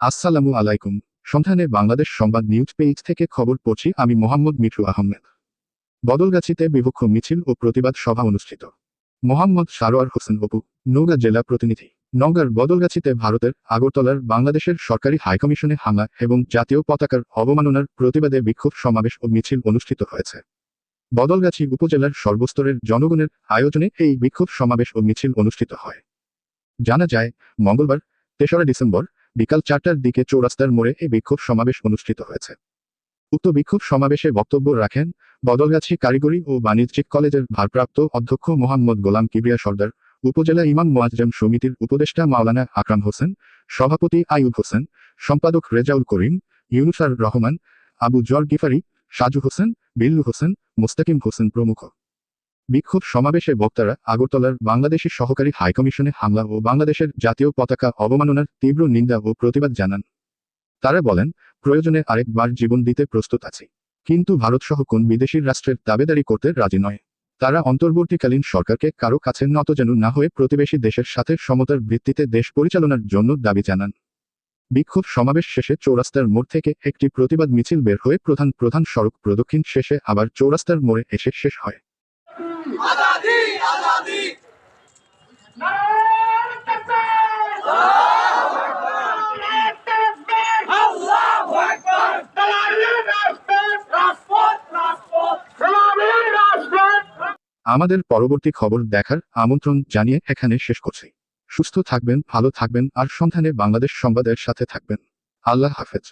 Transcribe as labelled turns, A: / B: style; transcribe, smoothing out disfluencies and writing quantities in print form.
A: আসসালামু আলাইকুম। সন্ধানে বাংলাদেশ সংবাদ নিউজ পেজ থেকে খবর পড়ছি আমি মোহাম্মদ মিঠু আহমেদ। বদলগাছীতে বিক্ষোভ মিছিল ও প্রতিবাদ সভা অনুষ্ঠিত। মোহাম্মদ সারোয়ার হোসেন অপু, নওগাঁ জেলা প্রতিনিধি। নওগাঁর বদলগাছীতে ভারতের আগরতলার বাংলাদেশের সরকারি হাইকমিশনে হামলা এবং জাতীয় পতাকার অবমাননার প্রতিবাদে বিক্ষোভ সমাবেশ ও মিছিল অনুষ্ঠিত হয়েছে। বদলগাছী উপজেলার সর্বস্তরের জনগণের আয়োজনে এই বিক্ষোভ সমাবেশ ও মিছিল অনুষ্ঠিত হয়। জানা যায়, মঙ্গলবার ৩রা ডিসেম্বর বিকাল ৪টার দিকে চৌরাস্তার মোড়ে এই বিক্ষোভ সমাবেশ অনুষ্ঠিত হয়েছে। উক্ত বিক্ষোভ সমাবেশে বক্তব্য রাখেন বদলগাছী কারিগরি ও বাণিজ্যিক কলেজের ভারপ্রাপ্ত অধ্যক্ষ মোহাম্মদ গোলাম কিবরিয়া সর্দার, উপজেলা ইমাম মোয়াজ্জেম সমিতির উপদেষ্টা মাওলানা আকরাম হোসেন, সভাপতি আইয়ুব হোসেন, সম্পাদক রেজাউল করিম, ইউনুসার রহমান, আবু জর গিফারি, সাজু হোসেন, বিল্লু হোসেন, মোস্তাকিম হোসেন প্রমুখ। বিক্ষোভ সমাবেশে বক্তারা আগরতলার বাংলাদেশি সহকারী হাইকমিশনে হামলা ও বাংলাদেশের জাতীয় পতাকা অবমাননার তীব্র নিন্দা ও প্রতিবাদ জানান। তারা বলেন, প্রয়োজনে আরেকবার জীবন দিতে প্রস্তুত আছি, কিন্তু ভারতসহ কোন বিদেশি রাষ্ট্রের দাবেদারি করতে রাজি নয়। তারা অন্তর্বর্তীকালীন সরকারকে কারো কাছে নত যেন না হয়ে প্রতিবেশী দেশের সাথে সমতার ভিত্তিতে দেশ পরিচালনার জন্য দাবি জানান। বিক্ষোভ সমাবেশ শেষে চৌরাস্তার মোড় থেকে একটি প্রতিবাদ মিছিল বের হয়ে প্রধান সড়ক প্রদক্ষিণ শেষে আবার চৌরাস্তার মোড়ে এসে শেষ হয়।
B: आजादी आजादी
A: আমাদের পরবর্তী খবর দেখার আমন্ত্রণ জানিয়ে এখানে শেষ করছি। সুস্থ থাকবেন, ভালো থাকবেন আর সন্ধানে বাংলাদেশ সংবাদের সাথে থাকবেন। আল্লাহ হাফেজ।